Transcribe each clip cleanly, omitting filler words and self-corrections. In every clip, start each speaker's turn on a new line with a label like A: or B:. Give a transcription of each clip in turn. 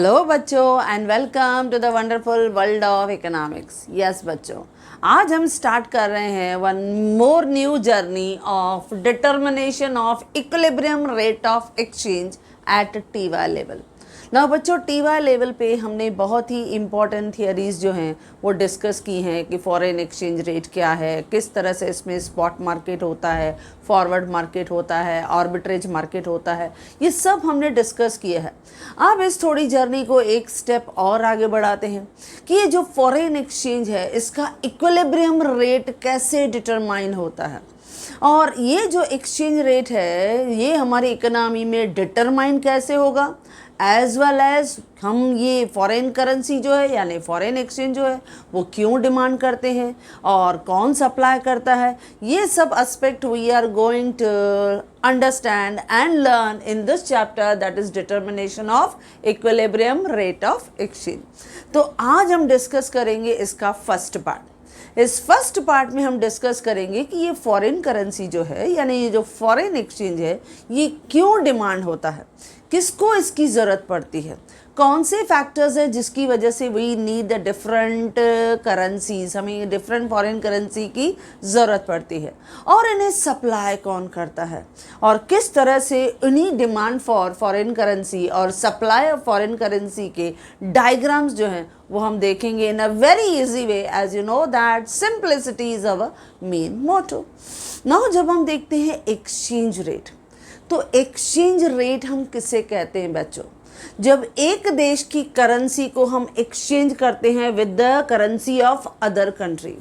A: Hello बच्चों and welcome to the wonderful world of economics. Yes बच्चों, आज हम स्टार्ट कर रहे हैं one more new journey of determination of equilibrium rate of exchange at टीवा लेवल। ना बच्चों, टीवा लेवल पे हमने बहुत ही इम्पॉर्टेंट थियरीज जो हैं वो डिस्कस की हैं कि फॉरेन एक्सचेंज रेट क्या है, किस तरह से इसमें स्पॉट मार्केट होता है, फॉरवर्ड मार्केट होता है, आर्बिट्रेज मार्केट होता है, ये सब हमने डिस्कस किया है। अब इस थोड़ी जर्नी को एक स्टेप और आगे बढ़ाते हैं कि ये जो फॉरेन एक्सचेंज है इसका इक्विलिब्रियम रेट कैसे डिटरमाइन होता है, और ये जो एक्सचेंज रेट है ये हमारी इकोनॉमी में डिटरमाइन कैसे होगा, एज वेल एज हम ये फॉरेन करेंसी जो है यानी फॉरेन एक्सचेंज जो है वो क्यों डिमांड करते हैं और कौन सप्लाई करता है, ये सब aspect we are going to understand and learn in this chapter, that is determination of equilibrium rate of exchange. तो आज हम डिस्कस करेंगे इसका फर्स्ट पार्ट। इस फर्स्ट पार्ट में हम डिस्कस करेंगे कि ये फॉरेन करेंसी जो है यानी ये जो फॉरेन एक्सचेंज है ये क्यों डिमांड होता है, किसको इसकी ज़रूरत पड़ती है, कौन से फैक्टर्स हैं जिसकी वजह से we need the different currencies, हमें डिफरेंट फॉरेन करेंसी की ज़रूरत पड़ती है, और इन्हें सप्लाई कौन करता है, और किस तरह से उन्हीं डिमांड फॉर फॉरेन करेंसी और सप्लाई ऑफ फॉरेन करेंसी के डायग्राम्स जो हैं वो हम देखेंगे in a very easy way, as you know that simplicity is our main motto. Now जब हम देखते हैं एक्सचेंज रेट, तो एक्सचेंज रेट हम किसे कहते हैं बच्चों? जब एक देश की करेंसी को हम एक्सचेंज करते हैं with the currency of other country,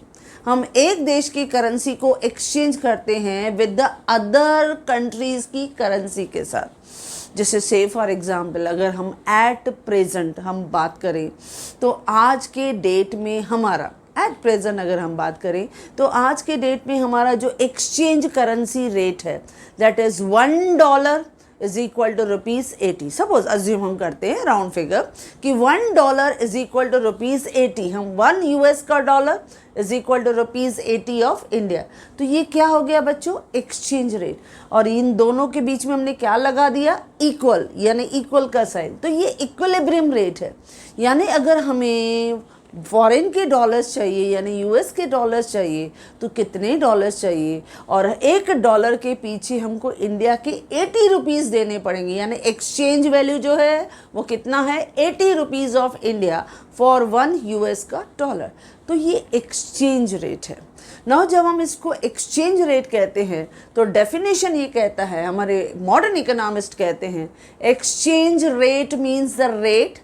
A: हम एक देश की करेंसी को एक्सचेंज करते हैं विद द अदर कंट्रीज़ की करेंसी के साथ। जैसे से फॉर एग्ज़ाम्पल अगर हम एट प्रेजेंट हम बात करें तो आज के डेट में हमारा एट प्रेजेंट अगर हम बात करें तो आज के डेट में हमारा जो एक्सचेंज करेंसी रेट है that is $1 is equal to ₹80। Suppose assume हम करते हैं राउंड फिगर कि $1 इज इक्वल टू ₹80, हम $1 का dollar is equal to ₹80 of India. तो ये क्या हो गया बच्चों? Exchange rate. और इन दोनों के बीच में हमने क्या लगा दिया? इक्वल, यानी इक्वल का साइन। तो ये इक्विलिब्रियम रेट है, यानी अगर हमें फॉरेन के डॉलर्स चाहिए यानी यूएस के डॉलर्स चाहिए तो कितने डॉलर्स चाहिए, और $1 के पीछे हमको इंडिया के ₹80 देने पड़ेंगे, यानी एक्सचेंज वैल्यू जो है वो कितना है? ₹80 ऑफ इंडिया फॉर $1 का डॉलर। तो ये एक्सचेंज रेट है। नाउ जब हम इसको एक्सचेंज रेट कहते हैं तो डेफिनेशन ये कहता है, हमारे मॉडर्न इकोनॉमिस्ट कहते हैं, exchange rate means the rate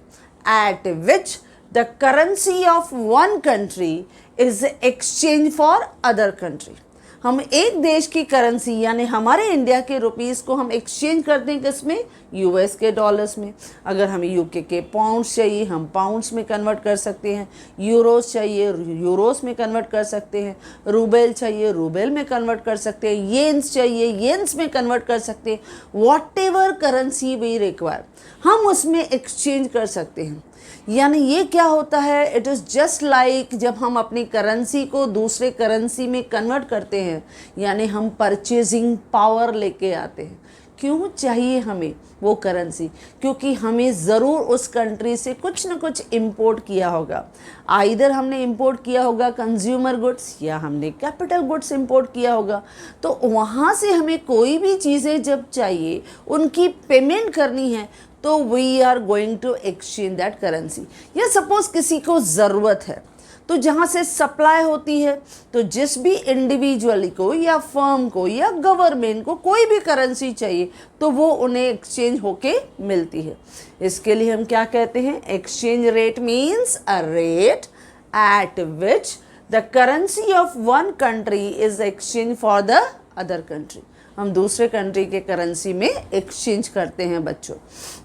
A: at which the currency of one country is exchanged for other country। हम एक देश की करेंसी यानी हमारे इंडिया के रुपीस को हम एक्सचेंज करते हैं किसमें? यूएस के डॉलर्स में। अगर हमें यूके के पाउंड्स चाहिए हम पाउंड्स में कन्वर्ट कर सकते हैं, यूरोस चाहिए यूरोस में कन्वर्ट कर सकते हैं, रूबेल चाहिए रूबेल में कन्वर्ट कर सकते हैं, येन्स चाहिए येन्स में कन्वर्ट कर सकते हैं। Whatever currency we require हम उसमें एक्सचेंज कर सकते हैं। यानी ये क्या होता है? इट इज़ जस्ट लाइक जब हम अपनी करेंसी को दूसरे करेंसी में कन्वर्ट करते हैं, यानी हम परचेजिंग पावर लेके आते हैं। क्यों चाहिए हमें वो करेंसी? क्योंकि हमें ज़रूर उस कंट्री से कुछ ना कुछ इंपोर्ट किया होगा। आइदर हमने इंपोर्ट किया होगा कंज्यूमर गुड्स या हमने कैपिटल गुड्स इंपोर्ट किया होगा। तो वहाँ से हमें कोई भी चीज़ें जब चाहिए उनकी पेमेंट करनी है तो we are going to exchange that currency. या सपोज किसी को ज़रूरत है तो जहाँ से सप्लाई होती है तो जिस भी इंडिविजुअल को या फर्म को या गवर्नमेंट को कोई भी करेंसी चाहिए तो वो उन्हें एक्सचेंज होके मिलती है। इसके लिए हम क्या कहते हैं? Exchange rate means a rate at which the currency of one country is exchange for the other country. हम दूसरे कंट्री के करेंसी में एक्सचेंज करते हैं बच्चों।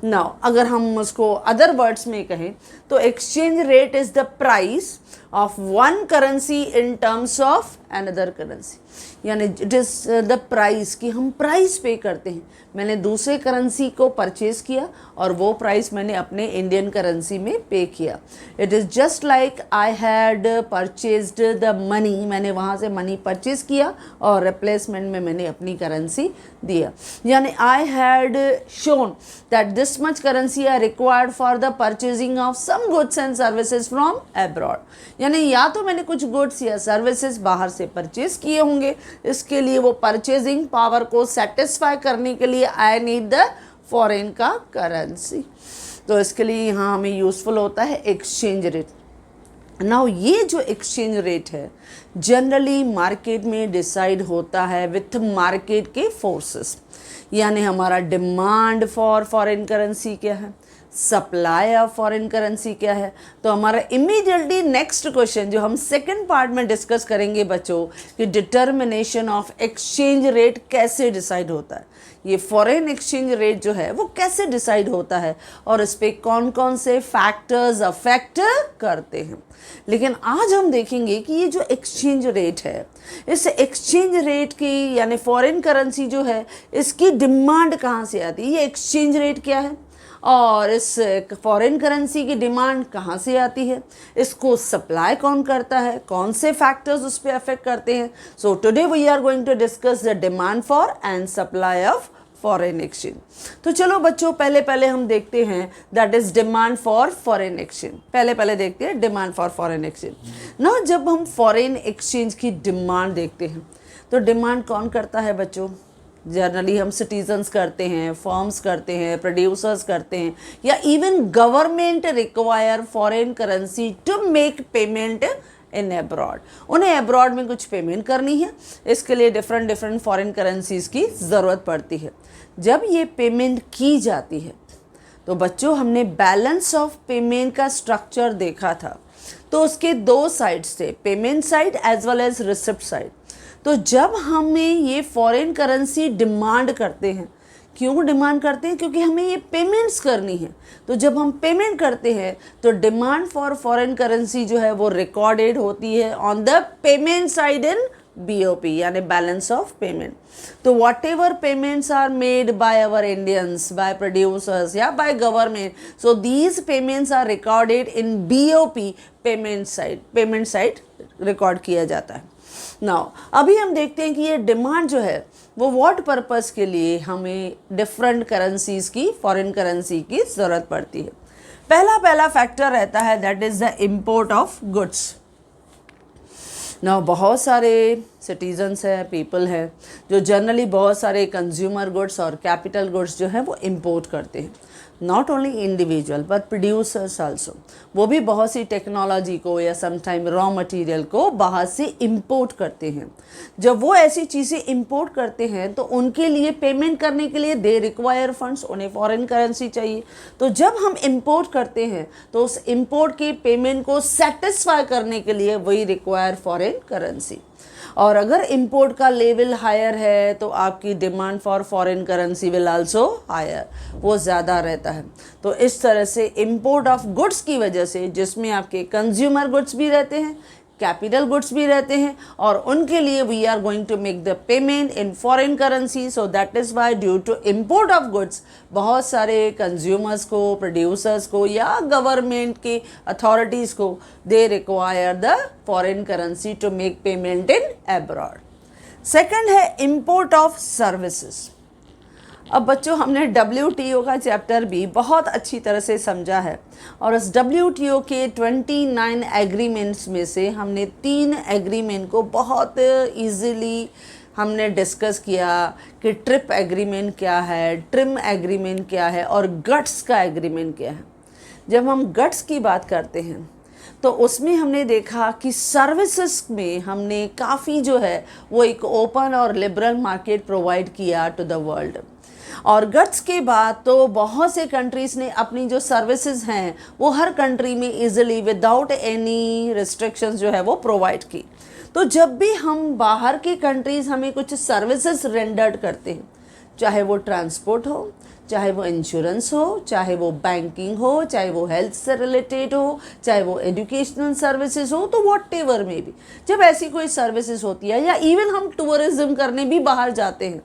A: नाउ अगर हम उसको अदर वर्ड्स में कहें तो exchange rate is the price of one currency in terms of another currency, यानी इट इज़ द प्राइस कि हम प्राइस पे करते हैं। मैंने दूसरे करेंसी को परचेज किया और वो प्राइस मैंने अपने इंडियन करेंसी में पे किया। It is just like I had purchased the money, मैंने वहाँ से मनी परचेज किया और रिप्लेसमेंट में मैंने अपनी करेंसी दिया। यानी I had shown that this much currency are required for the purchasing of some goods and services from abroad. यानी या तो मैंने कुछ गुड्स या सर्विसेज बाहर से परचेज किए होंगे, इसके लिए वो परचेजिंग पावर को सेटिस्फाई करने के लिए आई नीड द फॉरेन का करेंसी। तो इसके लिए यहाँ हमें यूज़फुल होता है एक्सचेंज रेट। नाउ ये जो एक्सचेंज रेट है जनरली मार्केट में डिसाइड होता है विथ मार्केट के फोर्सेस, यानी हमारा डिमांड फॉर फॉरेन करेंसी क्या है, सप्लाई ऑफ फॉरेन करेंसी क्या है। तो हमारा इमीडिएटली नेक्स्ट क्वेश्चन जो हम सेकंड पार्ट में डिस्कस करेंगे बच्चों कि डिटर्मिनेशन ऑफ एक्सचेंज रेट कैसे डिसाइड होता है, ये फॉरेन एक्सचेंज रेट जो है वो कैसे डिसाइड होता है और इस पर कौन कौन से फैक्टर्स अफेक्ट करते हैं। लेकिन आज हम देखेंगे कि ये जो एक्सचेंज रेट है, इस एक्सचेंज रेट की यानी फॉरेन करेंसी जो है इसकी डिमांड कहाँ से आती है, ये एक्सचेंज रेट क्या है और इस फॉरेन करेंसी की डिमांड कहाँ से आती है, इसको सप्लाई कौन करता है, कौन से फैक्टर्स उस पर अफेक्ट करते हैं। So today we are going to discuss the demand for and supply of foreign exchange. तो चलो बच्चों पहले हम देखते हैं that is demand for foreign exchange. पहले देखते हैं डिमांड फॉर फॉरेन एक्सचेंज ना। जब हम फॉरेन एक्सचेंज की डिमांड देखते हैं तो डिमांड कौन करता है बच्चों, जनरली हम सिटीजन्स करते हैं, फर्म्स करते हैं, प्रोड्यूसर्स करते हैं, या even government require foreign currency to make payment in abroad. उन्हें अब्रॉड में कुछ पेमेंट करनी है, इसके लिए डिफरेंट फॉरेन करेंसीज की ज़रूरत पड़ती है। जब ये पेमेंट की जाती है तो बच्चों हमने बैलेंस ऑफ पेमेंट का स्ट्रक्चर देखा था। तो उसके दो साइड्स थे, payment side as well as receipt side. तो जब हमें ये फॉरेन करेंसी डिमांड करते हैं, क्यों डिमांड करते हैं, क्योंकि हमें ये पेमेंट्स करनी है। तो जब हम पेमेंट करते हैं तो डिमांड फॉर फॉरेन करेंसी जो है वो रिकॉर्डेड होती है on the payment side in BOP यानी बैलेंस ऑफ पेमेंट। तो whatever payments are made by our Indians, by producers या by government, so these payments are recorded in BOP payment side record किया जाता है। Now अभी हम देखते हैं कि ये डिमांड जो है वो व्हाट पर्पस के लिए हमें डिफरेंट करेंसीज की फॉरेन करेंसी की ज़रूरत पड़ती है। पहला फैक्टर रहता है that is the import of goods. ना बहुत सारे सिटीजन्स हैं, पीपल हैं जो जनरली बहुत सारे कंज्यूमर गुड्स और कैपिटल गुड्स जो हैं वो इंपोर्ट करते हैं। Not only individual but producers also, वो भी बहुत सी टेक्नोलॉजी को या समटाइम रॉ मटेरियल को बाहर से इंपोर्ट करते हैं। जब वो ऐसी चीज़ें इंपोर्ट करते हैं तो उनके लिए पेमेंट करने के लिए दे रिक्वायर फंड्स, उन्हें फॉरेन करेंसी चाहिए। तो जब हम इंपोर्ट करते हैं तो उस इंपोर्ट के पेमेंट को सेटिस्फाई करने के लिए वही रिक्वायर फॉरेन करेंसी। और अगर इंपोर्ट का लेवल हायर है तो आपकी demand for foreign currency will also higher, वो ज़्यादा रहता है। तो इस तरह से इंपोर्ट ऑफ गुड्स की वजह से, जिसमें आपके कंज्यूमर गुड्स भी रहते हैं, कैपिटल गुड्स भी रहते हैं, और उनके लिए we are going to make the payment in foreign currency. So that is why due to import of goods बहुत सारे कंज्यूमर्स को, प्रोड्यूसर्स को या गवर्नमेंट के अथॉरिटीज़ को they require the foreign currency to make payment in abroad. Second है import of services. अब बच्चों हमने WTO का चैप्टर भी बहुत अच्छी तरह से समझा है और इस WTO के 29 एग्रीमेंट्स में से हमने 3 एग्रीमेंट को बहुत इजीली हमने डिस्कस किया कि ट्रिप एग्रीमेंट क्या है, ट्रिम एग्रीमेंट क्या है और गट्स का एग्रीमेंट क्या है। जब हम गट्स की बात करते हैं तो उसमें हमने देखा कि सर्विसेज में हमने काफ़ी जो है वो एक ओपन और लिबरल मार्केट प्रोवाइड किया टू द वर्ल्ड। और गट्स के बाद तो बहुत से कंट्रीज़ ने अपनी जो सर्विसेज हैं वो हर कंट्री में इजीली विदाउट एनी रिस्ट्रिक्शंस जो है वो प्रोवाइड की। तो जब भी हम बाहर की कंट्रीज़ हमें कुछ सर्विसेज रेंडर्ड करते हैं, चाहे वो ट्रांसपोर्ट हो, चाहे वो इंश्योरेंस हो, चाहे वो बैंकिंग हो, चाहे वो हेल्थ से रिलेटेड हो, चाहे वो एजुकेशनल सर्विसेज हो, तो वॉट एवर में भी जब ऐसी कोई सर्विसेज होती है, या इवन हम टूरिज्म करने भी बाहर जाते हैं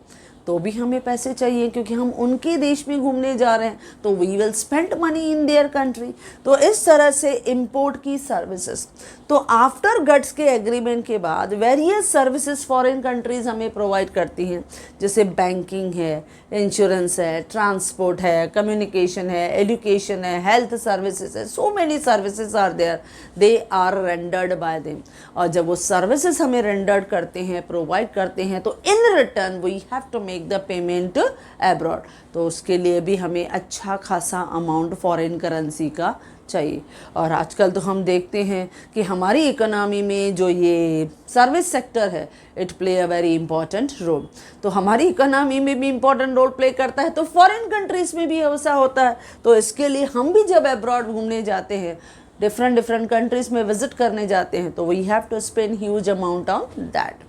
A: तो भी हमें पैसे चाहिए, क्योंकि हम उनके देश में घूमने जा रहे हैं, तो we will spend money in their country. तो इस तरह से इंपोर्ट की सर्विसेज, तो आफ्टर गट्स के एग्रीमेंट के बाद वेरियस सर्विसेज फॉरेन कंट्रीज हमें प्रोवाइड करती हैं, जैसे बैंकिंग है, इंश्योरेंस है, ट्रांसपोर्ट है, कम्युनिकेशन है, एजुकेशन है, हेल्थ सर्विसेज है, so many services are there, they are rendered by them. और जब वो सर्विसेज हमें रेंडर्ड करते हैं, प्रोवाइड करते हैं, तो in return we have to make the payment abroad. तो उसके लिए भी हमें अच्छा खासा अमाउंट फॉरेन करेंसी का चाहिए। और आजकल तो हम देखते हैं कि हमारी इकोनॉमी में जो ये सर्विस सेक्टर है, it play a very important role. तो हमारी इकोनॉमी में भी इंपॉर्टेंट रोल प्ले करता है, तो फॉरेन कंट्रीज़ में भी ऐसा होता है। तो इसके लिए हम भी जब अब्रॉड घूमने जाते हैं, डिफरेंट कंट्रीज़ में विजिट करने जाते हैं, तो we have to spend huge amount on that.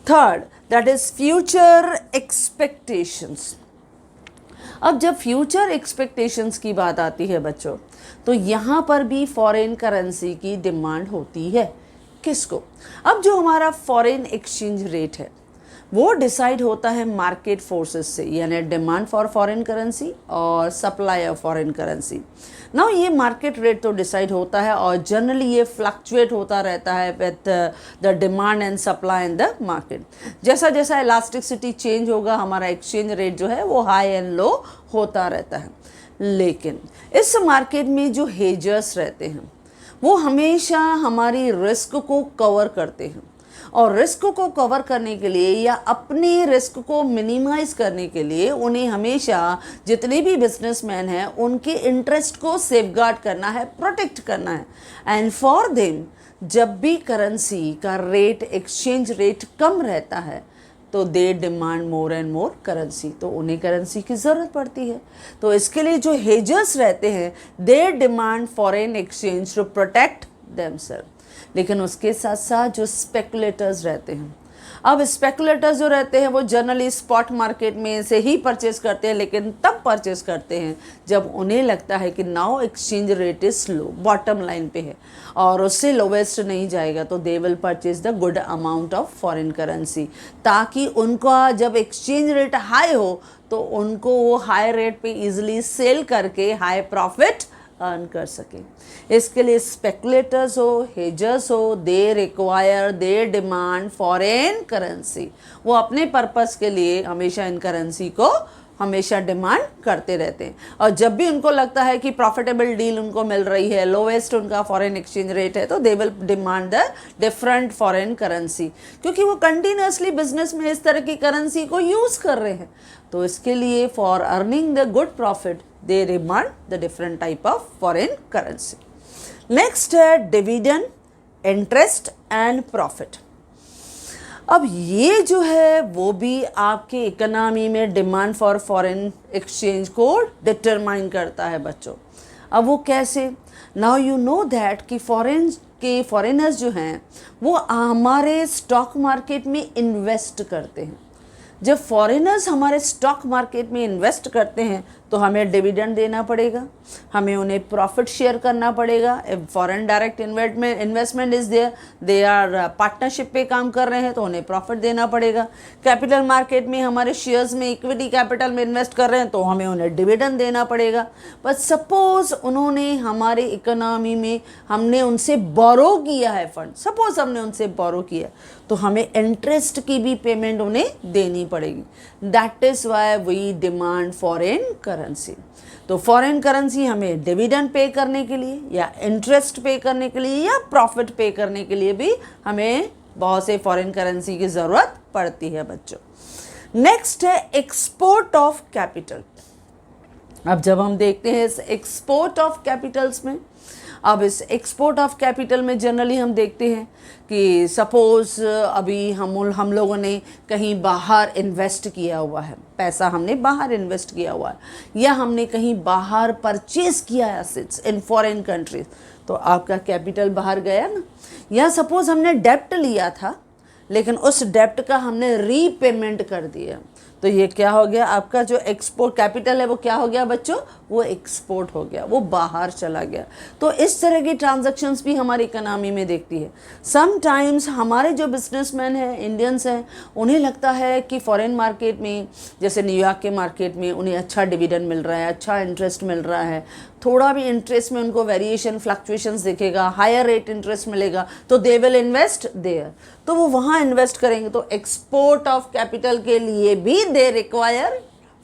A: Third, that is future expectations. अब जब फ्यूचर एक्सपेक्टेशंस की बात आती है बच्चों, तो यहाँ पर भी फॉरेन करेंसी की डिमांड होती है। किसको? अब जो हमारा फॉरेन एक्सचेंज रेट है वो डिसाइड होता है मार्केट फोर्सेस से, यानी डिमांड फॉर फॉरेन करेंसी और supply of foreign currency. Now ये मार्केट रेट तो डिसाइड होता है और जनरली ये फ्लक्चुएट होता रहता है with the demand and supply in the market. जैसा जैसा इलास्टिसिटी चेंज होगा, हमारा एक्सचेंज रेट जो है वो हाई एंड लो होता रहता है। लेकिन इस मार्केट में जो हेजर्स रहते हैं वो हमेशा हमारी रिस्क को कवर करते हैं, और रिस्क को कवर करने के लिए या अपने रिस्क को मिनिमाइज करने के लिए उन्हें हमेशा जितने भी बिजनेसमैन हैं उनके इंटरेस्ट को सेफगार्ड करना है, प्रोटेक्ट करना है। एंड फॉर देम जब भी करेंसी का रेट, एक्सचेंज रेट कम रहता है, तो they demand more and more currency, तो उन्हें करेंसी की ज़रूरत पड़ती है। तो इसके लिए जो हेजर्स रहते हैं, they demand foreign exchange to protect themself. लेकिन उसके साथ साथ जो स्पेकुलेटर्स रहते हैं, अब स्पेकुलेटर्स जो रहते हैं वो जनरली स्पॉट मार्केट में से ही परचेस करते हैं, लेकिन तब परचेस करते हैं जब उन्हें लगता है कि now exchange rate is low, bottom line पे है और उससे लोवेस्ट नहीं जाएगा, तो they will purchase the good amount of foreign currency, ताकि उनका जब एक्सचेंज रेट हाई हो तो उनको वो हाई रेट पे इजीली सेल करके हाई प्रॉफिट अर्न कर सकें। इसके लिए स्पेकुलेटर्स हो, हेजर्स हो, they require, they demand foreign currency. वो अपने पर्पस के लिए हमेशा इन करेंसी को हमेशा डिमांड करते रहते हैं। और जब भी उनको लगता है कि प्रॉफिटेबल डील उनको मिल रही है, लोवेस्ट उनका फॉरेन एक्सचेंज रेट है, तो they will demand the different foreign currency, क्योंकि वो कंटिन्यूसली बिजनेस में इस तरह की करेंसी को यूज़ कर रहे हैं। तो इसके लिए for earning the good profit they demand the different type of foreign currency. Next है डिविडेंड, इंटरेस्ट एंड प्रॉफिट। अब ये जो है वो भी आपके इकोनॉमी में डिमांड फॉर फॉरेन एक्सचेंज को डिटरमाइन करता है बच्चों। अब वो कैसे? नाउ यू नो दैट कि फॉरेनर्स जो हैं वो हमारे स्टॉक मार्केट में इन्वेस्ट करते हैं। जब फॉरेनर्स हमारे स्टॉक मार्केट में इन्वेस्ट करते हैं तो हमें डिविडेंड देना पड़ेगा, हमें उन्हें प्रॉफिट शेयर करना पड़ेगा। Foreign direct investment is there, they are partnership पे काम कर रहे हैं तो उन्हें प्रॉफिट देना पड़ेगा। कैपिटल मार्केट में हमारे शेयर्स में, इक्विटी कैपिटल में इन्वेस्ट कर रहे हैं तो हमें उन्हें डिविडेंड देना पड़ेगा। बट सपोज उन्होंने हमारे इकोनॉमी में, हमने उनसे बोरो किया है फंड, सपोज हमने उनसे बोरो किया, तो हमें इंटरेस्ट की भी पेमेंट उन्हें देनी पड़ेगी। That is why we demand foreign currency. तो फॉरेन करेंसी हमें डिविडेंड पे करने के लिए या इंटरेस्ट पे करने के लिए या प्रॉफिट पे करने के लिए भी हमें बहुत से फॉरेन करेंसी की ज़रूरत पड़ती है बच्चों। नेक्स्ट है एक्सपोर्ट ऑफ कैपिटल। अब जब हम देखते हैं इस एक्सपोर्ट ऑफ कैपिटल्स में, अब इस एक्सपोर्ट ऑफ कैपिटल में जनरली हम देखते हैं कि सपोज़ अभी हम लोगों ने कहीं बाहर इन्वेस्ट किया हुआ है, पैसा हमने बाहर इन्वेस्ट किया हुआ है, या हमने कहीं बाहर परचेज किया है एसेट्स इन फॉरेन कंट्रीज, तो आपका कैपिटल बाहर गया ना। या सपोज़ हमने डेप्ट लिया था लेकिन उस डेप्ट का हमने रीपेमेंट कर दिया, तो ये क्या हो गया, आपका जो एक्सपोर्ट कैपिटल है वो क्या हो गया बच्चों, वो एक्सपोर्ट हो गया, वो बाहर चला गया। तो इस तरह की ट्रांजैक्शंस भी हमारी इकोनॉमी में देखती है। समटाइम्स हमारे जो बिजनेसमैन हैं, इंडियंस हैं, उन्हें लगता है कि फॉरेन मार्केट में, जैसे न्यूयॉर्क के मार्केट में उन्हें अच्छा डिविडेंड मिल रहा है, अच्छा इंटरेस्ट मिल रहा है, थोड़ा भी इंटरेस्ट में उनको वेरिएशन फ्लक्चुएशंस दिखेगा, हायर रेट इंटरेस्ट मिलेगा, तो दे विल इन्वेस्ट देयर, तो वो वहाँ इन्वेस्ट करेंगे। तो एक्सपोर्ट ऑफ कैपिटल के लिए भी दे रिक्वायर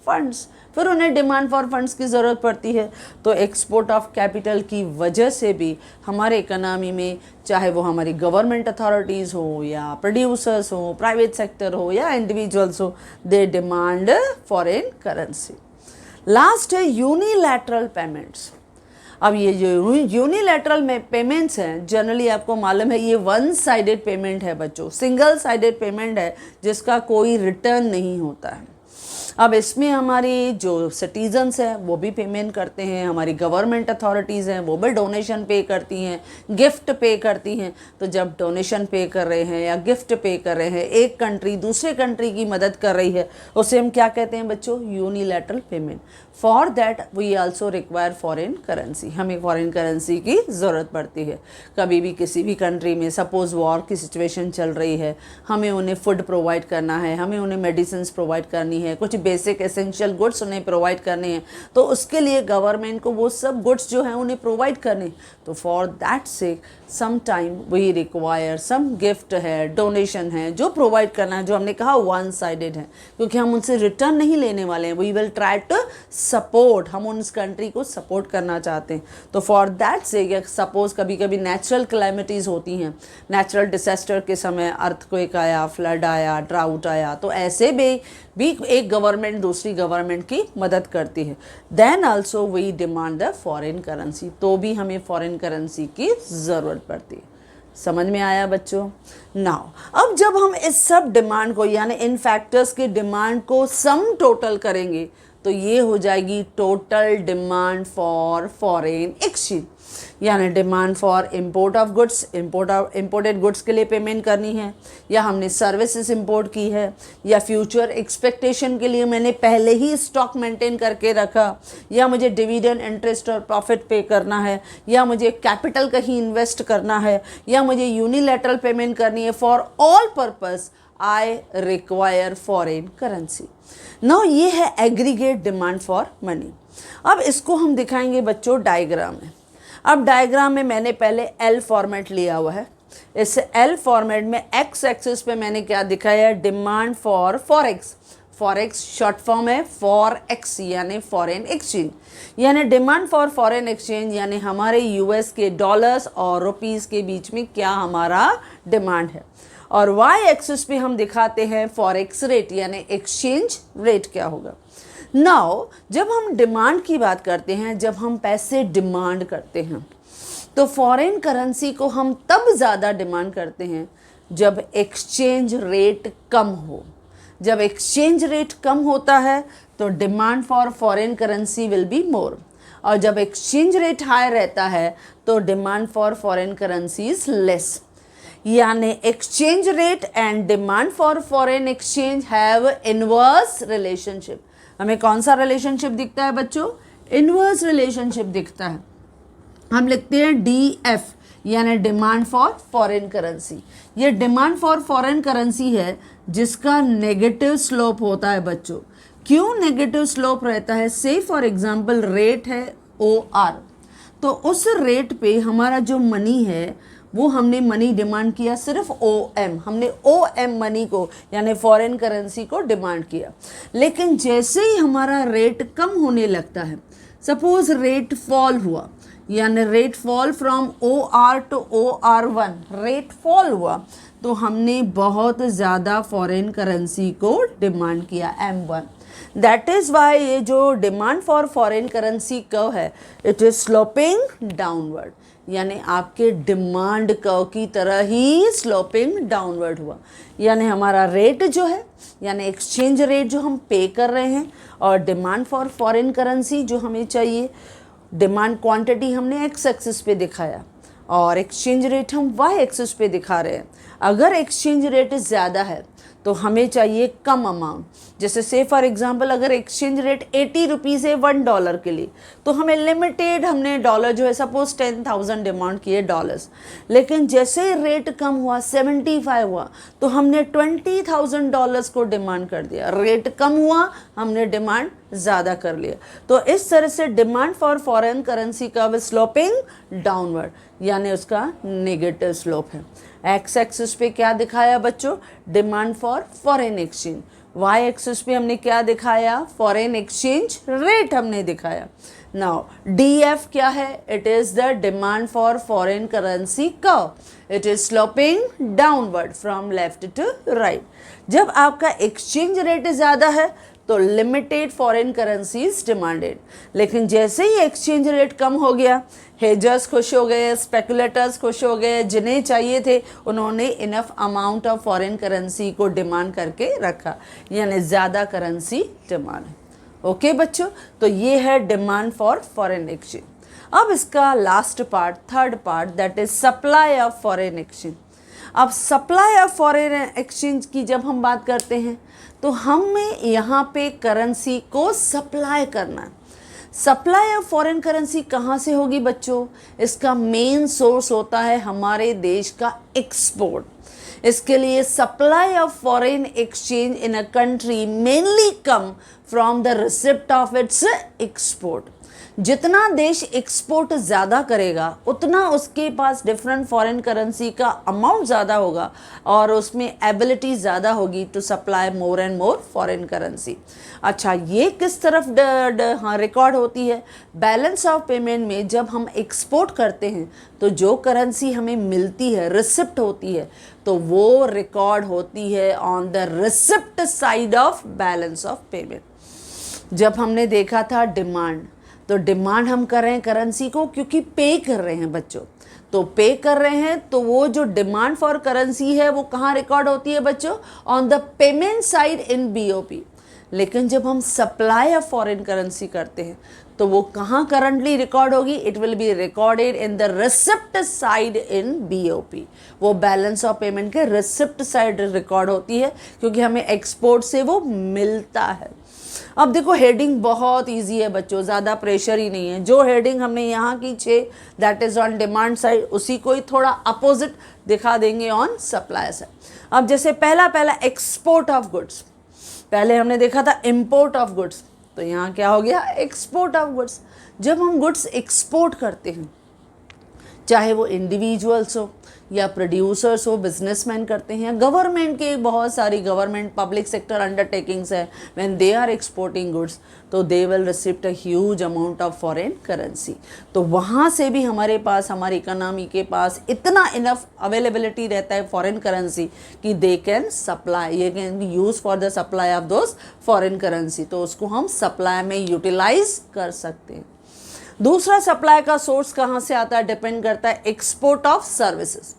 A: फंड्स, फिर उन्हें डिमांड फॉर फंड्स की ज़रूरत पड़ती है। तो एक्सपोर्ट ऑफ कैपिटल की वजह से भी हमारे इकोनॉमी में, चाहे वो हमारी गवर्नमेंट अथॉरिटीज़ हो या प्रोड्यूसर्स हो, प्राइवेट सेक्टर हो या इंडिविजुअल्स हो, दे डिमांड फॉरेन करेंसी। लास्ट है यूनिलैटरल पेमेंट्स। अब ये जो यूनिलैटरल में पेमेंट्स हैं, जनरली आपको मालूम है ये वन साइडेड पेमेंट है बच्चों, सिंगल साइडेड पेमेंट है जिसका कोई रिटर्न नहीं होता है। अब इसमें हमारी जो सिटीजन्स हैं वो भी पेमेंट करते हैं, हमारी गवर्नमेंट अथॉरिटीज़ हैं वो भी डोनेशन पे करती हैं, गिफ्ट पे करती हैं। तो जब डोनेशन पे कर रहे हैं या गिफ्ट पे कर रहे हैं, एक कंट्री दूसरे कंट्री की मदद कर रही है, उसे हम क्या कहते हैं बच्चों, unilateral payment. For that we also require foreign currency, हमें फॉरेन करेंसी की ज़रूरत पड़ती है। कभी भी किसी भी कंट्री में सपोज़ वॉर की सिचुएशन चल रही है, हमें उन्हें फूड प्रोवाइड करना है, हमें उन्हें मेडिसिन प्रोवाइड करनी है, कुछ बेसिक एसेंशियल गुड्स उन्हें प्रोवाइड करने हैं, तो उसके लिए गवर्नमेंट को वो सब गुड्स जो हैं उन्हें प्रोवाइड करने। तो for that sake some time we require some gift है, डोनेशन है, जो प्रोवाइड करना है, जो हमने कहा वन साइडेड है, क्योंकि हम उनसे रिटर्न नहीं लेने वाले हैं। We will try to support, हम उस कंट्री को सपोर्ट करना चाहते हैं। तो फॉर दैट सेक सपोज कभी कभी नेचुरल क्लाइमेटीज़ होती हैं, नेचुरल डिसास्टर के समय अर्थक्वेक आया, फ्लड आया, ड्राउट आया, तो ऐसे भी एक गवर्नमेंट दूसरी गवर्नमेंट की मदद करती है। Then also we demand the foreign currency, तो भी हमें फॉरेन करेंसी की ज़रूरत पड़ती है। समझ में आया बच्चों? नाउ अब जब हम इस सब डिमांड को, यानी इन फैक्टर्स की डिमांड को सम टोटल करेंगे, तो ये हो जाएगी total demand for foreign exchange. यानी demand for import of goods, imported goods के लिए पेमेंट करनी है, या हमने सर्विसेज इंपोर्ट की है, या फ्यूचर एक्सपेक्टेशन के लिए मैंने पहले ही स्टॉक मेंटेन करके रखा, या मुझे डिविडेंड, इंटरेस्ट और प्रॉफिट पे करना है, या मुझे कैपिटल कहीं इन्वेस्ट करना है, या मुझे यूनिलैटरल पेमेंट करनी है। For all purpose I require foreign currency. Now ये है एग्रीगेट डिमांड फॉर मनी। अब इसको हम दिखाएंगे बच्चों डायग्राम में। अब डायग्राम में मैंने पहले एल फॉर्मेट लिया हुआ है। इस एल फॉर्मेट में एक्स एक्सिस पे मैंने क्या दिखाया है, demand for forex. Forex short form है फॉर एक्स, यानी फॉरेन एक्सचेंज, यानी डिमांड फॉर फॉरेन एक्सचेंज, यानी हमारे यूएस के डॉलर्स और रुपीज़ के बीच में क्या हमारा डिमांड है। और वाई एक्सिस पे हम दिखाते हैं फॉरेक्स रेट, यानी एक्सचेंज रेट क्या होगा। नाउ जब हम डिमांड की बात करते हैं, जब हम पैसे डिमांड करते हैं, तो फॉरेन करेंसी को हम तब ज़्यादा डिमांड करते हैं जब एक्सचेंज रेट कम हो। जब एक्सचेंज रेट कम होता है तो demand for foreign currency will be more, और जब एक्सचेंज रेट हाई रहता है तो demand for foreign currency is less. यानी exchange rate and demand for foreign exchange have inverse relationship. हमें कौन सा रिलेशनशिप दिखता है बच्चों? इनवर्स रिलेशनशिप दिखता है। हम लिखते हैं DF, यानी डिमांड फॉर फॉरेन करेंसी। ये डिमांड फॉर फॉरेन करेंसी है जिसका नेगेटिव स्लोप होता है बच्चों। क्यों नेगेटिव स्लोप रहता है? से फॉर एग्जांपल रेट है OR, तो उस रेट पे हमारा जो मनी है वो हमने मनी डिमांड किया सिर्फ OM, हमने OM मनी को यानी फॉरेन करेंसी को डिमांड किया। लेकिन जैसे ही हमारा रेट कम होने लगता है, सपोज रेट फॉल हुआ, यानी rate fall from OR to OR1, rate fall हुआ, तो हमने बहुत ज़्यादा फॉरेन करेंसी को डिमांड किया M1। दैट इज़ वाई ये जो demand for foreign currency curve है, इट इज़ स्लोपिंग डाउनवर्ड, यानी आपके डिमांड कर्व की तरह ही स्लोपिंग डाउनवर्ड हुआ। यानी हमारा रेट जो है, यानी एक्सचेंज रेट जो हम पे कर रहे हैं, और डिमांड फॉर फॉरेन करेंसी जो हमें चाहिए, डिमांड क्वांटिटी हमने एक्स एक्सिस पे दिखाया और एक्सचेंज रेट हम वाई एक्सिस पे दिखा रहे हैं। अगर एक्सचेंज रेट ज़्यादा है तो हमें चाहिए कम अमाउंट। जैसे से फॉर एग्जांपल अगर एक्सचेंज रेट 80 रुपीज़ है $1 के लिए, तो हमें लिमिटेड हमने डॉलर जो है सपोज 10,000 डिमांड किए डॉलर्स, लेकिन जैसे रेट कम हुआ 75 हुआ तो हमने $20,000 को डिमांड कर दिया। रेट कम हुआ, हमने डिमांड ज़्यादा कर लिया। तो इस तरह से डिमांड फॉर फॉरेन करेंसी का स्लोपिंग डाउनवर्ड, यानी उसका नेगेटिव स्लोप है। एक्स एक्सिस पे क्या दिखाया बच्चों? Demand for foreign exchange. Y axis पे हमने क्या दिखाया? फॉरेन एक्सचेंज रेट हमने दिखाया। नाउ डी एफ क्या है? It is the demand for foreign currency curve. It is sloping downward from left to right. जब आपका एक्सचेंज रेट ज़्यादा है तो लिमिटेड फॉरेन करेंसीज डिमांडेड, लेकिन जैसे ही एक्सचेंज रेट कम हो गया, हेजर्स खुश हो गए, स्पेकुलेटर्स खुश हो गए, जिन्हें चाहिए थे उन्होंने enough amount of foreign currency को डिमांड करके रखा, यानी ज़्यादा करेंसी डिमांड है। ओके बच्चों, तो ये है डिमांड फॉर फॉरेन एक्सचेंज। अब इसका last part, third part, that is supply of foreign exchange. अब सप्लाई ऑफ फॉरेन एक्सचेंज की जब हम बात करते हैं तो हमें यहाँ पे करेंसी को सप्लाई करना है। सप्लाई ऑफ फॉरेन करेंसी कहाँ से होगी बच्चों? इसका मेन सोर्स होता है हमारे देश का एक्सपोर्ट। इसके लिए supply of foreign exchange in a country mainly come from the receipt of its export. जितना देश एक्सपोर्ट ज़्यादा करेगा उतना उसके पास डिफरेंट फॉरेन करेंसी का अमाउंट ज़्यादा होगा और उसमें एबिलिटी ज़्यादा होगी to supply more and more foreign currency. अच्छा, ये किस तरफ रिकॉर्ड होती है? बैलेंस ऑफ पेमेंट में जब हम एक्सपोर्ट करते हैं तो जो करेंसी हमें मिलती है, रिसिप्ट होती है, तो वो रिकॉर्ड होती है on the receipt side of balance of payment. जब हमने देखा था डिमांड, तो डिमांड हम कर रहे हैं करेंसी को क्योंकि पे कर रहे हैं बच्चों, तो पे कर रहे हैं तो वो जो डिमांड फॉर करेंसी है वो कहाँ रिकॉर्ड होती है बच्चों? On the payment side in BOP. लेकिन जब हम सप्लाई ऑफ फॉरेन करेंसी करते हैं तो वो कहाँ करंटली रिकॉर्ड होगी? It will be recorded in the receipt side in BOP. वो बैलेंस ऑफ पेमेंट के रिसिप्ट साइड रिकॉर्ड होती है क्योंकि हमें एक्सपोर्ट से वो मिलता है। अब देखो हेडिंग बहुत इजी है बच्चों, ज़्यादा प्रेशर ही नहीं है। जो हेडिंग हमने यहाँ की 6 that is on demand side, उसी को ही थोड़ा अपोजिट दिखा देंगे ऑन सप्लाई साइड। अब जैसे पहला एक्सपोर्ट ऑफ गुड्स, पहले हमने देखा था इम्पोर्ट ऑफ गुड्स, तो यहाँ क्या हो गया? Export of goods. जब हम गुड्स एक्सपोर्ट करते हैं, चाहे वो इंडिविजुअल्स हो या प्रोड्यूसर्स हो, बिजनेसमैन करते हैं, गवर्नमेंट के बहुत सारी गवर्नमेंट पब्लिक सेक्टर अंडरटेकिंग्स है, when they are exporting goods तो they will receive a huge amount of foreign currency. तो वहाँ से भी हमारे पास, हमारी इकोनॉमी के पास इतना इनफ अवेलेबिलिटी रहता है फॉरेन करेंसी कि दे कैन सप्लाई, ये can be use for the supply of those foreign currency, तो उसको हम सप्लाई में यूटिलाइज कर सकते हैं। दूसरा सप्लाई का सोर्स कहाँ से आता है? डिपेंड करता है एक्सपोर्ट ऑफ सर्विसेज।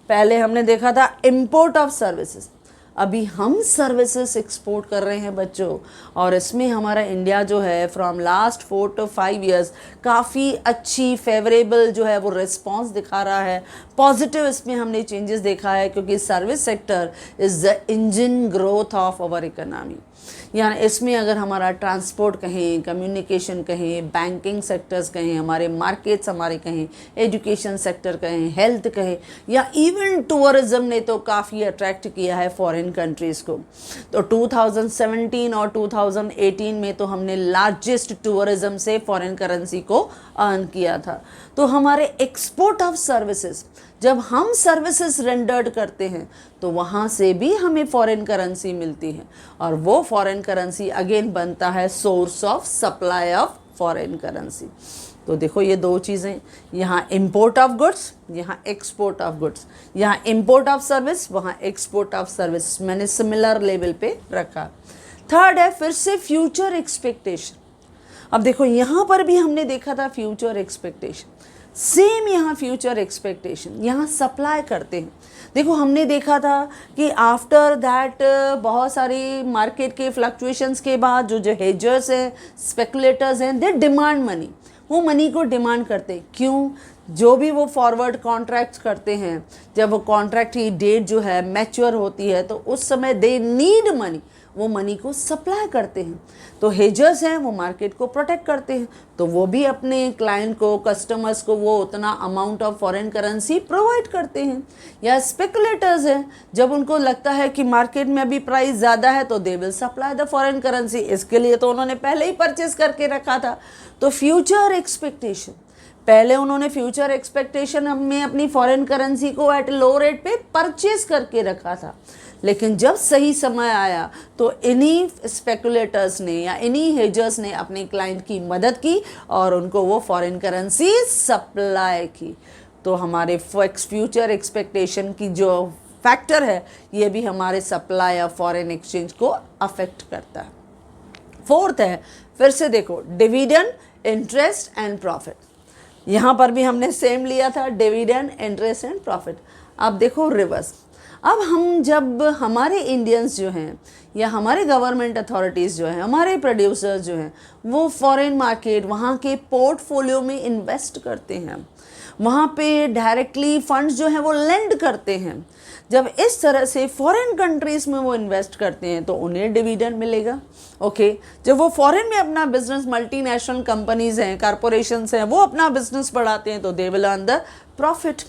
A: पहले हमने देखा था इंपोर्ट ऑफ सर्विसेज, अभी हम सर्विसेज एक्सपोर्ट कर रहे हैं बच्चों, और इसमें हमारा इंडिया जो है फ्रॉम लास्ट 4 to 5 years काफ़ी अच्छी फेवरेबल जो है वो रिस्पॉन्स दिखा रहा है। पॉजिटिव इसमें हमने चेंजेस देखा है क्योंकि service sector is the engine growth of our economy. यानी इसमें अगर हमारा ट्रांसपोर्ट कहें, कम्युनिकेशन कहें, बैंकिंग सेक्टर्स कहें, हमारे मार्केट्स हमारे कहें, एजुकेशन सेक्टर कहें, हेल्थ कहें, या इवन टूरिज़्म ने तो काफ़ी अट्रैक्ट किया है फॉरेन कंट्रीज़ को। तो 2017 और 2018 में तो हमने लार्जेस्ट टूरिज़्म से फॉरेन करेंसी को अर्न किया था। तो हमारे एक्सपोर्ट ऑफ सर्विसेज, जब हम सर्विसेज रेंडर्ड करते हैं तो वहाँ से भी हमें फॉरेन करेंसी मिलती है, और वो फॉरेन करेंसी अगेन बनता है source of supply of foreign currency. तो देखो ये दो चीज़ें, यहाँ इंपोर्ट ऑफ गुड्स, यहाँ एक्सपोर्ट ऑफ गुड्स, यहाँ इंपोर्ट ऑफ सर्विस, वहाँ एक्सपोर्ट ऑफ सर्विस, मैंने सिमिलर लेवल पे रखा। थर्ड है फिर से फ्यूचर एक्सपेक्टेशन। अब देखो यहाँ पर भी हमने देखा था फ्यूचर एक्सपेक्टेशन, सेम यहाँ फ्यूचर एक्सपेक्टेशन, यहाँ सप्लाई करते हैं। देखो हमने देखा था कि आफ्टर दैट बहुत सारी मार्केट के फ्लक्चुएशंस के बाद जो हेजर्स हैं, स्पेकुलेटर्स हैं, दे डिमांड मनी, वो मनी को डिमांड करते हैं। क्यों? जो भी वो फॉरवर्ड कॉन्ट्रैक्ट्स करते हैं, जब वो कॉन्ट्रैक्ट की डेट जो है मैच्योर होती है तो उस समय दे नीड मनी, वो मनी को सप्लाई करते हैं। तो हेजर्स हैं, वो मार्केट को प्रोटेक्ट करते हैं, तो वो भी अपने क्लाइंट को, कस्टमर्स को वो उतना amount of foreign currency provide करते हैं। या स्पेकुलेटर्स हैं, जब उनको लगता है कि मार्केट में अभी प्राइस ज़्यादा है तो they will supply the foreign currency, इसके लिए तो उन्होंने पहले ही परचेस करके रखा था। तो फ्यूचर एक्सपेक्टेशन, पहले उन्होंने फ्यूचर एक्सपेक्टेशन में अपनी फॉरेन करेंसी को एट लो रेट पे परचेज करके रखा था, लेकिन जब सही समय आया तो इन्हीं स्पेकुलेटर्स ने या इन्हीं हेजर्स ने अपने क्लाइंट की मदद की और उनको वो फॉरेन करेंसी सप्लाई की। तो हमारे फ्यूचर एक्सपेक्टेशन की जो फैक्टर है ये भी हमारे सप्लाई ऑफ फॉरेन एक्सचेंज को अफेक्ट करता है। फोर्थ है, फिर से देखो, डिविडेंड, इंटरेस्ट एंड प्रॉफिट। यहाँ पर भी हमने सेम लिया था, डिविडेंड, इंटरेस्ट एंड प्रॉफिट। अब देखो रिवर्स। अब हम जब हमारे इंडियंस जो हैं या हमारे गवर्नमेंट अथॉरिटीज़ जो हैं, हमारे प्रोड्यूसर्स जो हैं, वो फॉरेन मार्केट, वहाँ के पोर्टफोलियो में इन्वेस्ट करते हैं, वहाँ पे डायरेक्टली फंड्स जो हैं वो लेंड करते हैं। जब इस तरह से फॉरेन कंट्रीज़ में वो इन्वेस्ट करते हैं तो उन्हें डिविडेंड मिलेगा। ओके, जब वो फॉरेन में अपना बिजनेस, मल्टीनेशनल कंपनीज़ हैं, कॉरपोरेशंस हैं, वो अपना बिजनेस बढ़ाते हैं तो they will earn the profit.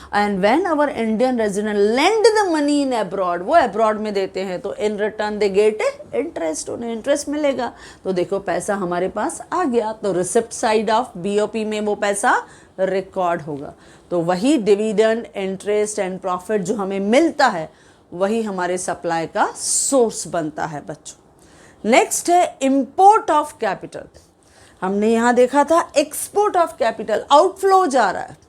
A: And when our Indian resident lend the money in abroad, वो अब्रॉड में देते हैं तो in return they get interest, उन्हें इंटरेस्ट मिलेगा। तो देखो पैसा हमारे पास आ गया, तो रिसिप्ट साइड ऑफ बीओपी में वो पैसा रिकॉर्ड होगा। तो वही डिविडेंड, इंटरेस्ट एंड प्रॉफिट जो हमें मिलता है वही हमारे सप्लाई का सोर्स बनता है बच्चों। नेक्स्ट है इंपोर्ट ऑफ कैपिटल। हमने यहाँ देखा था एक्सपोर्ट ऑफ कैपिटल, आउटफ्लो जा रहा है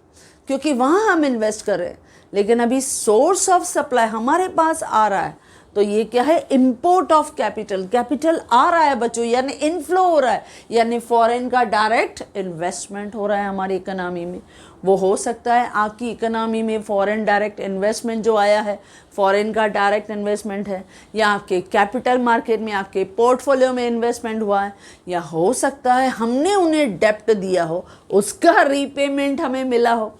A: क्योंकि वहाँ हम इन्वेस्ट कर रहे हैं, लेकिन अभी सोर्स ऑफ सप्लाई हमारे पास आ रहा है। तो ये क्या है? Import of capital. कैपिटल आ रहा है बच्चों, यानी इनफ्लो हो रहा है, यानी फॉरेन का डायरेक्ट इन्वेस्टमेंट हो रहा है हमारी इकोनॉमी में। वो हो सकता है आपकी इकोनॉमी में फॉरेन डायरेक्ट इन्वेस्टमेंट जो आया है, फॉरेन का डायरेक्ट इन्वेस्टमेंट है, या आपके कैपिटल मार्केट में, आपके पोर्टफोलियो में इन्वेस्टमेंट हुआ है, या हो सकता है हमने उन्हें डेप्ट दिया हो, उसका रीपेमेंट हमें मिला हो।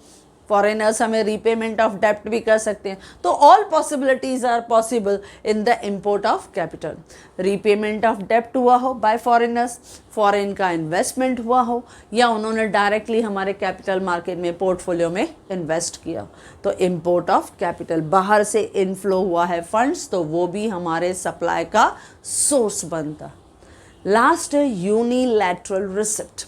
A: फॉरेनर्स हमें रीपेमेंट ऑफ डेप्ट भी कर सकते हैं। तो all possibilities are possible in the import of capital. Repayment of डेप्ट हुआ हो बाय फॉरेनर्स, फॉरेन का इन्वेस्टमेंट हुआ हो, या उन्होंने डायरेक्टली हमारे कैपिटल मार्केट में, पोर्टफोलियो में इन्वेस्ट किया। तो इंपोर्ट ऑफ कैपिटल, बाहर से इनफ्लो हुआ है फंड्स, तो वो भी हमारे सप्लाई का सोर्स बनता। लास्ट है यूनिलैटरल रिसिप्ट।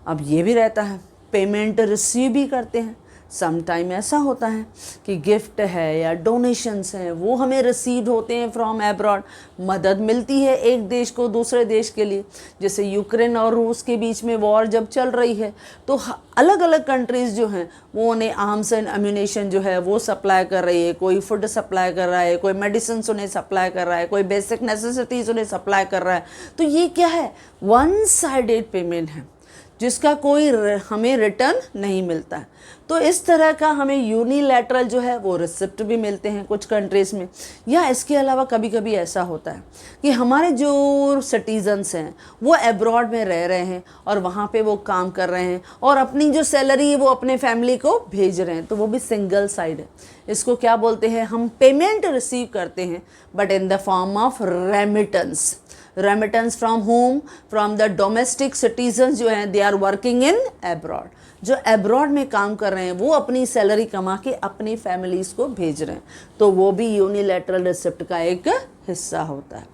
A: अब ये भी रहता है, पेमेंट रिसीव भी करते हैं। सम टाइम ऐसा होता है कि गिफ्ट है या डोनेशंस हैं वो हमें रिसीव होते हैं फ्रॉम अब्रॉड। मदद मिलती है एक देश को दूसरे देश के लिए, जैसे यूक्रेन और रूस के बीच में वॉर जब चल रही है तो अलग अलग कंट्रीज़ जो हैं वो उन्हें आर्म्स एंड एम्यूनेशन जो है वो सप्लाई कर रही है, कोई फूड सप्लाई कर रहा है, कोई मेडिसिन उन्हें सप्लाई कर रहा है, कोई बेसिक नेसेसिटीज़ उन्हें सप्लाई कर रहा है। तो ये क्या है? वन साइडेड पेमेंट है जिसका कोई हमें रिटर्न नहीं मिलता है। तो इस तरह का हमें यूनिलैटरल जो है वो रिसिप्ट भी मिलते हैं कुछ कंट्रीज़ में। या इसके अलावा कभी कभी ऐसा होता है कि हमारे जो सिटीजन्स हैं वो अब्रॉड में रह रहे हैं और वहाँ पे वो काम कर रहे हैं और अपनी जो सैलरी है वो अपने फैमिली को भेज रहे हैं, तो वो भी सिंगल साइड है। इसको क्या बोलते हैं? हम पेमेंट रिसीव करते हैं but in the form of remittance. Remittance from home, from the domestic citizens जो हैं they are working in abroad. जो अब्रॉड में काम कर रहे हैं वो अपनी सैलरी कमा के अपनी फैमिलीज़ को भेज रहे हैं, तो वो भी यूनिलैटरल रिसिप्ट का एक हिस्सा होता है।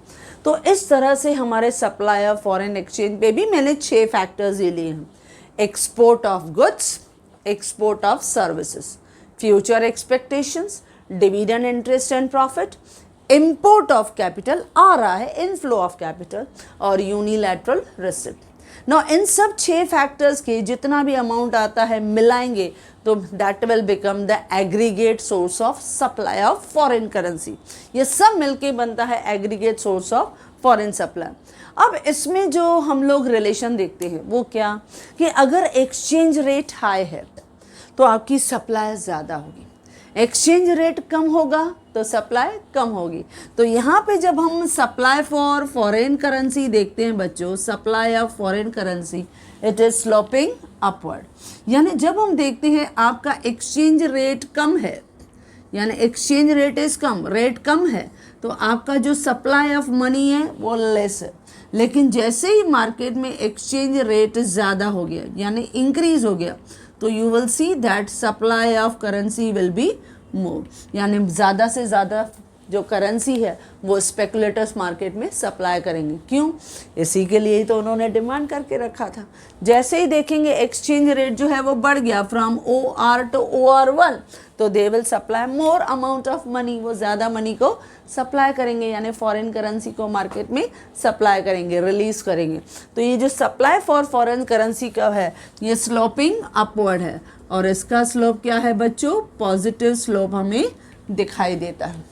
A: तो इस तरह से हमारे सप्लाई ऑफ फॉरेन एक्सचेंज पे भी मैंने 6 फैक्टर्स ये लिए हैं। Export of goods, export of services, future expectations, dividend, interest and profit, import of capital आ रहा है, इनफ्लो ऑफ कैपिटल, और यूनिलैटरल रिसिप्ट। नो इन सब 6 फैक्टर्स के जितना भी अमाउंट आता है मिलाएंगे तो that will become the aggregate source of supply of foreign currency. ये सब मिलके बनता है aggregate source of foreign supply. अब इसमें जो हम लोग रिलेशन देखते हैं वो क्या, कि अगर एक्सचेंज रेट हाई है तो आपकी सप्लाई ज़्यादा होगी। एक्सचेंज रेट कम होगा तो सप्लाई कम होगी। तो यहाँ पे जब हम सप्लाई फॉर फॉरेन करेंसी देखते हैं बच्चों, supply of foreign currency it is sloping upward, यानी जब हम देखते हैं आपका एक्सचेंज रेट कम है, यानी एक्सचेंज रेट इज कम, रेट कम है, तो आपका जो सप्लाई ऑफ मनी है वो लेस है। लेकिन जैसे ही मार्केट में एक्सचेंज रेट ज़्यादा हो गया यानी इंक्रीज हो गया, तो you will see that supply of currency will be मोर, यानी ज़्यादा से ज़्यादा जो करेंसी है वो स्पेकुलेटर्स मार्केट में सप्लाई करेंगे। क्यों? इसी के लिए ही तो उन्होंने डिमांड करके रखा था। जैसे ही देखेंगे एक्सचेंज रेट जो है वो बढ़ गया फ्रॉम OR टू OR1, तो they will supply more amount of money, वो ज़्यादा मनी को सप्लाई करेंगे, यानी फॉरेन करेंसी को मार्केट में सप्लाई करेंगे, रिलीज़ करेंगे। तो ये जो सप्लाई फॉर फॉरेन करेंसी का है ये स्लोपिंग अपवर्ड है, और इसका स्लोप क्या है बच्चों? पॉजिटिव स्लोप हमें दिखाई देता है।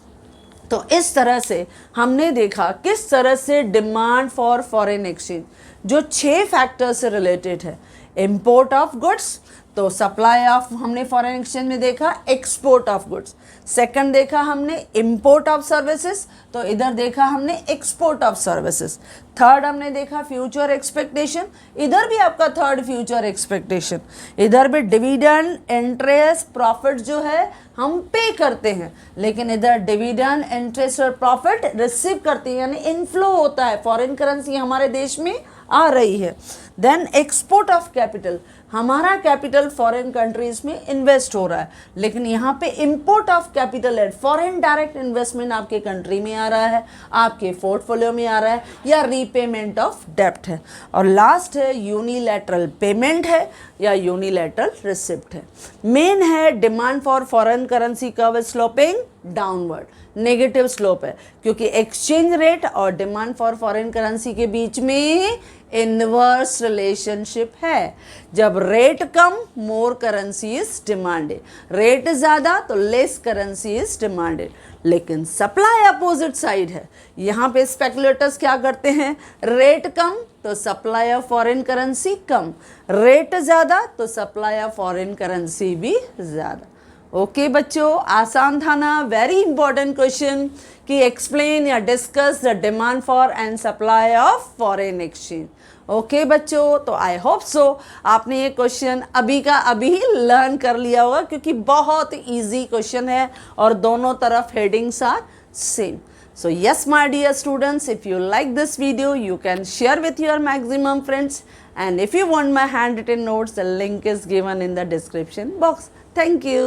A: तो इस तरह से हमने देखा किस तरह से डिमांड फॉर फॉरेन एक्सचेंज जो 6 फैक्टर से रिलेटेड है। इंपोर्ट ऑफ गुड्स, तो सप्लाई ऑफ हमने फॉरेन एक्सचेंज में देखा एक्सपोर्ट ऑफ गुड्स। सेकंड देखा हमने इंपोर्ट ऑफ सर्विसेज, तो इधर देखा हमने एक्सपोर्ट ऑफ सर्विसेज। थर्ड हमने देखा फ्यूचर एक्सपेक्टेशन, इधर भी आपका थर्ड फ्यूचर एक्सपेक्टेशन। इधर भी डिविडेंड, इंटरेस्ट, प्रॉफिट जो है हम पे करते हैं, लेकिन इधर डिविडेंड, इंटरेस्ट और प्रॉफिट रिसीव करते हैं, यानी इनफ्लो होता है, फॉरेन करेंसी हमारे देश में आ रही है। देन एक्सपोर्ट ऑफ कैपिटल, हमारा कैपिटल फॉरेन कंट्रीज में इन्वेस्ट हो रहा है, लेकिन यहाँ पे इंपोर्ट ऑफ कैपिटल है, फॉरेन डायरेक्ट इन्वेस्टमेंट आपके कंट्री में आ रहा है, आपके पोर्टफोलियो में आ रहा है, या रीपेमेंट ऑफ डेब्ट है। और लास्ट है यूनिलैटरल पेमेंट है या यूनिलैटरल रिसिप्ट है। मेन है demand for foreign currency curve sloping downward, negative slope है, क्योंकि एक्सचेंज रेट और डिमांड फॉर फॉरेन करेंसी के बीच में इनवर्स रिलेशनशिप है। जब rate come more currency is demanded, rate ज़्यादा तो लेस करेंसी इज डिमांडेड। लेकिन सप्लाई अपोजिट साइड है, यहाँ पे स्पेकुलेटर्स क्या करते हैं, रेट कम तो supply of foreign currency come, rate ज़्यादा तो सप्लाई ऑफ फॉरेन करेंसी भी ज़्यादा। ओके बच्चों, आसान था ना? वेरी इंपॉर्टेंट क्वेश्चन कि एक्सप्लेन या discuss the demand for and supply of foreign exchange. Okay बच्चों, तो आई होप सो आपने ये क्वेश्चन अभी का अभी लर्न कर लिया होगा, क्योंकि बहुत इजी क्वेश्चन है और दोनों तरफ headings are same. So yes my dear students, if you like this video you can share with your maximum friends, and if you want my handwritten notes the link is given in the description box. Thank you.